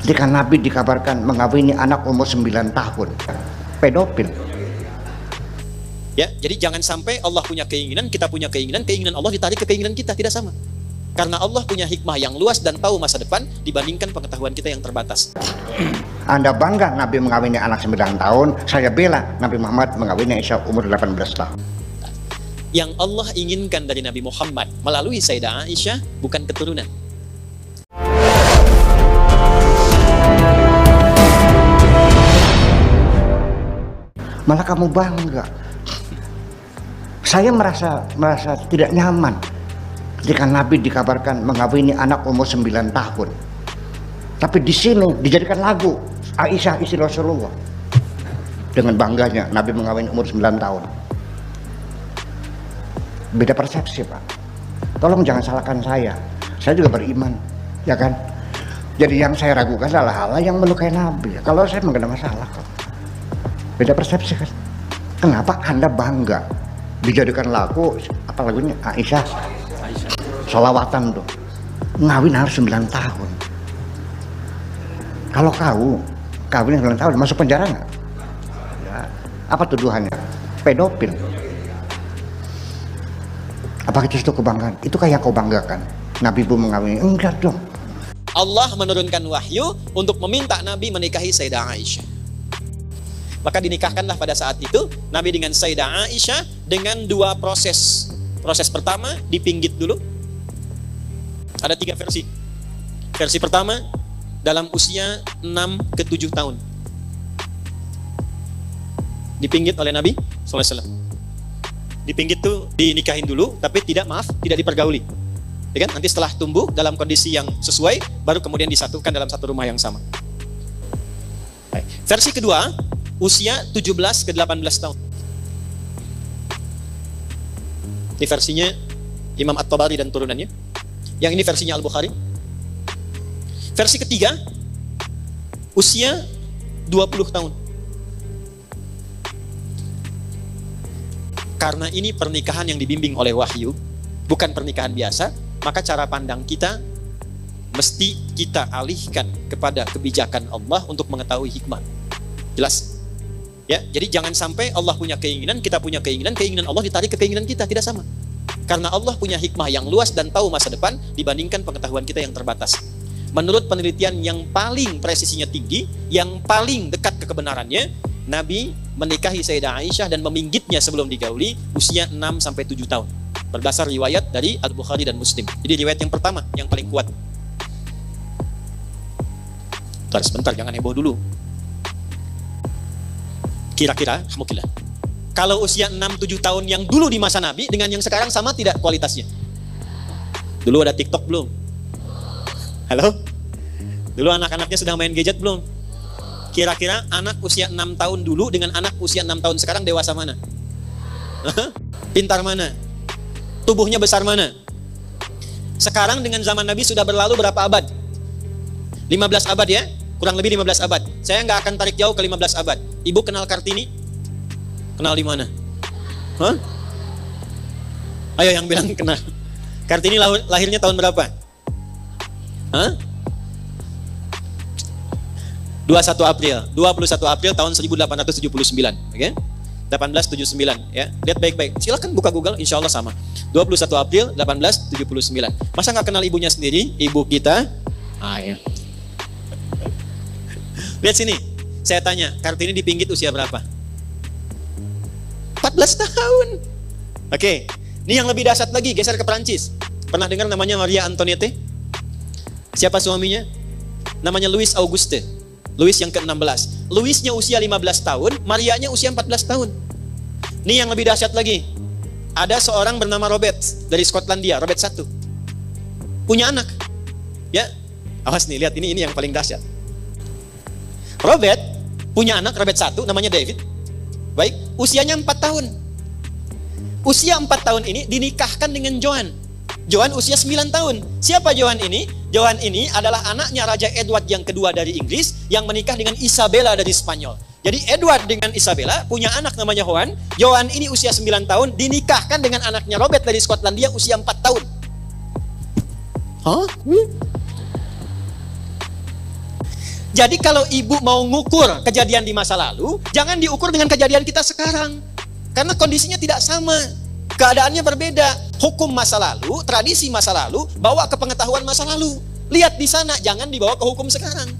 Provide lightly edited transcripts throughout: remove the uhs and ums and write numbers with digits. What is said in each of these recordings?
Ketika Nabi dikabarkan mengawini anak umur 9 tahun, pedofil. Ya, jadi jangan sampai Allah punya keinginan, kita punya keinginan, keinginan Allah ditarik ke keinginan kita, tidak sama. Karena Allah punya hikmah yang luas dan tahu masa depan dibandingkan pengetahuan kita yang terbatas. Anda bangga Nabi mengawini anak 9 tahun, saya bela Nabi Muhammad mengawini Aisyah umur 18 tahun. Yang Allah inginkan dari Nabi Muhammad melalui Sayyidah Aisyah bukan keturunan. Malah kamu bangga. Saya merasa tidak nyaman ketika Nabi dikabarkan mengawini anak umur 9 tahun. Tapi di sini dijadikan lagu Aisyah istri Rasulullah. Dengan bangganya Nabi mengawini umur 9 tahun. Beda persepsi, Pak. Tolong jangan salahkan saya. Saya juga beriman, ya kan? Jadi yang saya ragukan adalah hal yang melukai Nabi. Kalau saya mengenai masalah kok. Beda persepsi kan. Kenapa Anda bangga dijadikan lagu, apa lagunya Aisyah sholawatan tuh, ngawin harus 9 tahun. Kalau kawin 9 tahun masuk penjara nggak? Ya. Apa tuduhannya? Pedofil. Apa itu kebanggaan? Itu kayak kau banggakan Nabi pun mengawini? Enggak dong. Allah menurunkan wahyu untuk meminta Nabi menikahi Sayyidah Aisyah. Maka dinikahkanlah pada saat itu Nabi dengan Sayyidah Aisyah dengan 2 proses. Proses pertama dipinggit dulu. Ada 3 versi. Versi pertama dalam usia 6 ke 7 tahun. Dipinggit oleh Nabi SAW. Dipinggit tuh dinikahin dulu, tapi tidak dipergauli. Ya kan? Nanti setelah tumbuh dalam kondisi yang sesuai, baru kemudian disatukan dalam satu rumah yang sama. Baik. Versi kedua, usia 17 ke 18 tahun. Ini versinya Imam At-Tabari dan turunannya. Yang ini versinya Al-Bukhari. Versi ketiga, usia 20 tahun. Karena ini pernikahan yang dibimbing oleh wahyu, bukan pernikahan biasa, maka cara pandang kita mesti kita alihkan kepada kebijakan Allah untuk mengetahui hikmah. Jelas? Ya, jadi jangan sampai Allah punya keinginan, kita punya keinginan, keinginan Allah ditarik ke keinginan kita, tidak sama. Karena Allah punya hikmah yang luas dan tahu masa depan dibandingkan pengetahuan kita yang terbatas. Menurut penelitian yang paling presisinya tinggi, yang paling dekat ke kebenarannya, Nabi menikahi Sayyidah Aisyah dan meminggitnya sebelum digauli usia 6 sampai 7 tahun. Berdasar riwayat dari Al-Bukhari dan Muslim. Jadi riwayat yang pertama yang paling kuat. Sebentar, jangan heboh dulu. Kira-kira, alhamdulillah, kalau usia 6-7 tahun yang dulu di masa Nabi dengan yang sekarang sama tidak kualitasnya? Dulu ada TikTok belum? Halo? Dulu anak-anaknya sedang main gadget belum? Kira-kira anak usia 6 tahun dulu dengan anak usia 6 tahun sekarang dewasa mana? Pintar mana? Tubuhnya besar mana? Sekarang dengan zaman Nabi sudah berlalu berapa abad? 15 abad ya? Kurang lebih 15 abad. Saya nggak akan tarik jauh ke 15 abad. Ibu kenal Kartini? Kenal di mana? Hah? Ayo yang bilang kenal. Kartini lahirnya tahun berapa? Hah? 21 April tahun 1879, oke? 1879 ya. Lihat baik-baik. Silakan buka Google, insya Allah sama. 21 April 1879. Masa nggak kenal ibunya sendiri? Ibu kita. Ya. Lihat sini. Saya tanya, Kartini dipinggit usia berapa? 14 tahun. Oke. Ini yang lebih dahsyat lagi, geser ke Perancis. Pernah dengar namanya Maria Antoniette? Siapa suaminya? Namanya Louis Auguste. Louis yang ke-16. Louisnya usia 15 tahun, Marianya usia 14 tahun. Ini yang lebih dahsyat lagi. Ada seorang bernama Robert dari Skotlandia, Robert I. Punya anak. Ya. Awas nih, lihat ini yang paling dahsyat. Robert punya anak, Robert I, namanya David. Baik, usianya 4 tahun. Usia 4 tahun ini dinikahkan dengan Joan. Joan usia 9 tahun. Siapa Joan ini? Joan ini adalah anaknya Raja Edward yang kedua dari Inggris yang menikah dengan Isabella dari Spanyol. Jadi Edward dengan Isabella punya anak namanya Joan. Joan ini usia 9 tahun dinikahkan dengan anaknya Robert dari Skotlandia usia 4 tahun. Hah? Jadi kalau ibu mau ngukur kejadian di masa lalu, jangan diukur dengan kejadian kita sekarang. Karena kondisinya tidak sama. Keadaannya berbeda. Hukum masa lalu, tradisi masa lalu, bawa ke pengetahuan masa lalu. Lihat di sana, jangan dibawa ke hukum sekarang.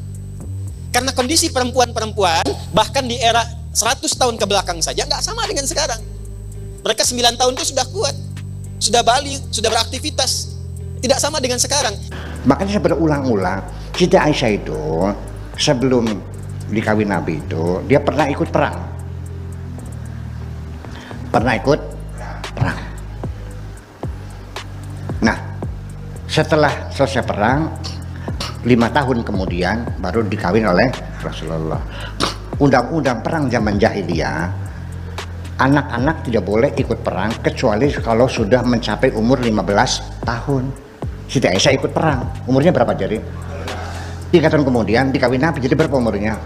Karena kondisi perempuan-perempuan, bahkan di era 100 tahun ke belakang saja, nggak sama dengan sekarang. Mereka 9 tahun itu sudah kuat, sudah balik, sudah beraktivitas. Tidak sama dengan sekarang. Makanya saya berulang-ulang, Siti Aisyah itu sebelum dikawin Nabi itu, dia pernah ikut perang. Pernah ikut perang. Nah, setelah selesai perang, 5 tahun kemudian baru dikawin oleh Rasulullah. Undang-undang perang zaman jahiliyah, anak-anak tidak boleh ikut perang kecuali kalau sudah mencapai umur 15 tahun. Siti Aisyah ikut perang, umurnya berapa jadi? 3 tahun kemudian dikawin Nabi, jadi berapa umurnya?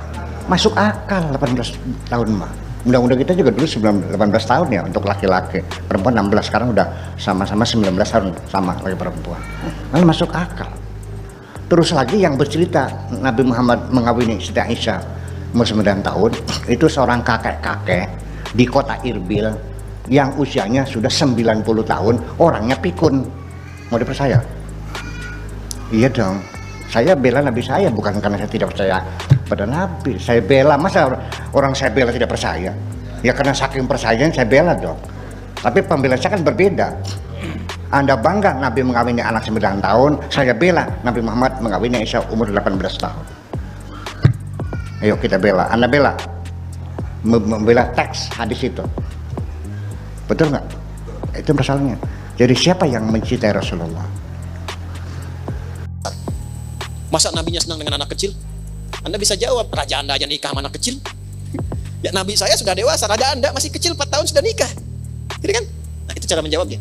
Masuk akal 18 tahun mah. Undang-undang kita juga dulu 18 tahun ya untuk laki-laki, perempuan 16, sekarang udah sama-sama 19 tahun sama laki perempuan. Lalu masuk akal. Terus lagi yang bercerita Nabi Muhammad mengawini Siti Aisyah umur 9 tahun, itu seorang kakek-kakek di kota Irbil yang usianya sudah 90 tahun, orangnya pikun. Mau dipercaya? Iya dong. Saya bela Nabi saya bukan karena saya tidak percaya pada Nabi. Saya bela, masa orang saya bela tidak percaya? Ya karena saking percayaan saya bela dong. Tapi pembelaan saya kan berbeda. Anda bangga Nabi mengawini anak 9 tahun, saya bela Nabi Muhammad mengawini Aisyah umur 18 tahun. Ayo kita bela, Anda bela. Membela teks hadis itu. Betul nggak? Itu masalahnya. Jadi siapa yang mencintai Rasulullah? Masa nabinya senang dengan anak kecil? Anda bisa jawab, raja Anda aja nikah sama anak kecil. Ya Nabi saya sudah dewasa, raja Anda masih kecil 4 tahun sudah nikah. Gitu kan? Nah itu cara menjawabnya.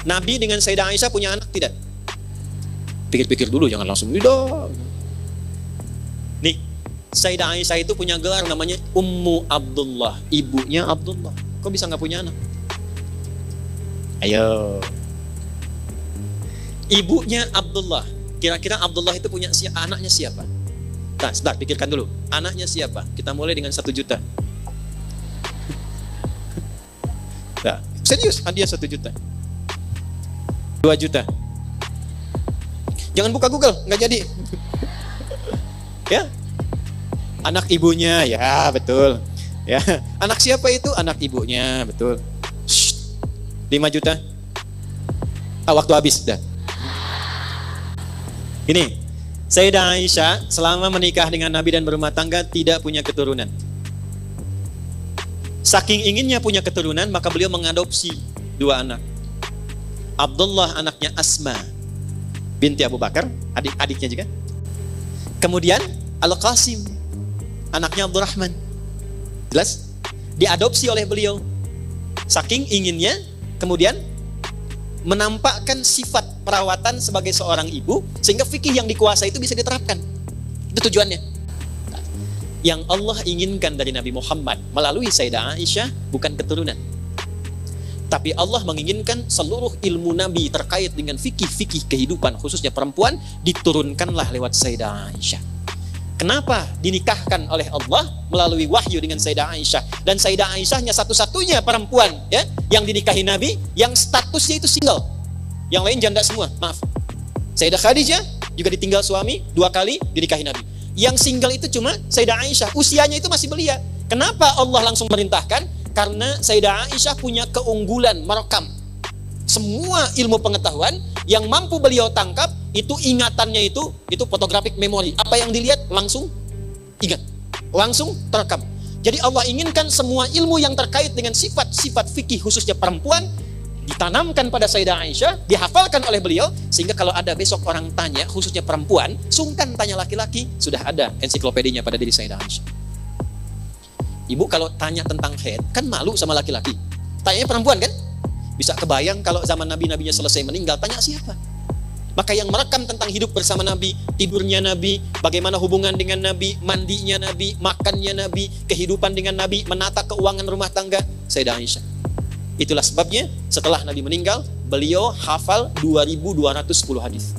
Nabi dengan Sayyidah Aisyah punya anak tidak? Pikir-pikir dulu, jangan langsung tidak. Nih, Sayyidah Aisyah itu punya gelar namanya Ummu Abdullah, ibunya Abdullah. Kok bisa nggak punya anak? Ayo. Ibunya Abdullah. Kira-kira Abdullah itu punya anaknya siapa? Nah, sebentar, pikirkan dulu. Anaknya siapa? Kita mulai dengan 1 juta. Nah, serius, hadiah 1 juta. 2 juta. Jangan buka Google, nggak jadi. Ya. Anak ibunya, ya betul. Ya, anak siapa itu? Anak ibunya, betul. 5 juta. Waktu habis dah. Ini, Sayyidah Aisyah selama menikah dengan Nabi dan berumah tangga tidak punya keturunan. Saking inginnya punya keturunan, maka beliau mengadopsi 2 anak. Abdullah anaknya Asma binti Abu Bakar, adik-adiknya juga. Kemudian Al-Qasim anaknya Abdurrahman. Jelas? Diadopsi oleh beliau. Saking inginnya, kemudian menampakkan sifat perawatan sebagai seorang ibu, sehingga fikih yang dikuasai itu bisa diterapkan. Itu tujuannya. Yang Allah inginkan dari Nabi Muhammad melalui Sayyidah Aisyah bukan keturunan, tapi Allah menginginkan seluruh ilmu Nabi terkait dengan fikih-fikih kehidupan khususnya perempuan diturunkanlah lewat Sayyidah Aisyah. Kenapa dinikahkan oleh Allah melalui wahyu dengan Sayyidah Aisyah? Dan Sayyidah Aisyahnya satu-satunya perempuan ya yang dinikahi Nabi yang statusnya itu single. Yang lain janda semua, maaf. Sayyidah Khadijah juga ditinggal suami 2 kali dinikahi Nabi. Yang single itu cuma Sayyidah Aisyah, usianya itu masih belia. Kenapa Allah langsung merintahkan? Karena Sayyidah Aisyah punya keunggulan merekam semua ilmu pengetahuan yang mampu beliau tangkap. Itu ingatannya itu photographic memory. Apa yang dilihat langsung ingat, langsung terekam. Jadi Allah inginkan semua ilmu yang terkait dengan sifat-sifat fikih khususnya perempuan ditanamkan pada Sayyidah Aisyah, dihafalkan oleh beliau, sehingga kalau ada besok orang tanya khususnya perempuan, sungkan tanya laki-laki, sudah ada ensiklopedinya pada diri Sayyidah Aisyah. Ibu kalau tanya tentang haid kan malu sama laki-laki, tanyanya perempuan kan? Bisa kebayang kalau zaman Nabi-nabinya selesai meninggal, tanya siapa? Maka yang merekam tentang hidup bersama Nabi, tidurnya Nabi, bagaimana hubungan dengan Nabi, mandinya Nabi, makannya Nabi, kehidupan dengan Nabi, menata keuangan rumah tangga, Sayyidah Aisyah. Itulah sebabnya setelah Nabi meninggal, beliau hafal 2210 hadis.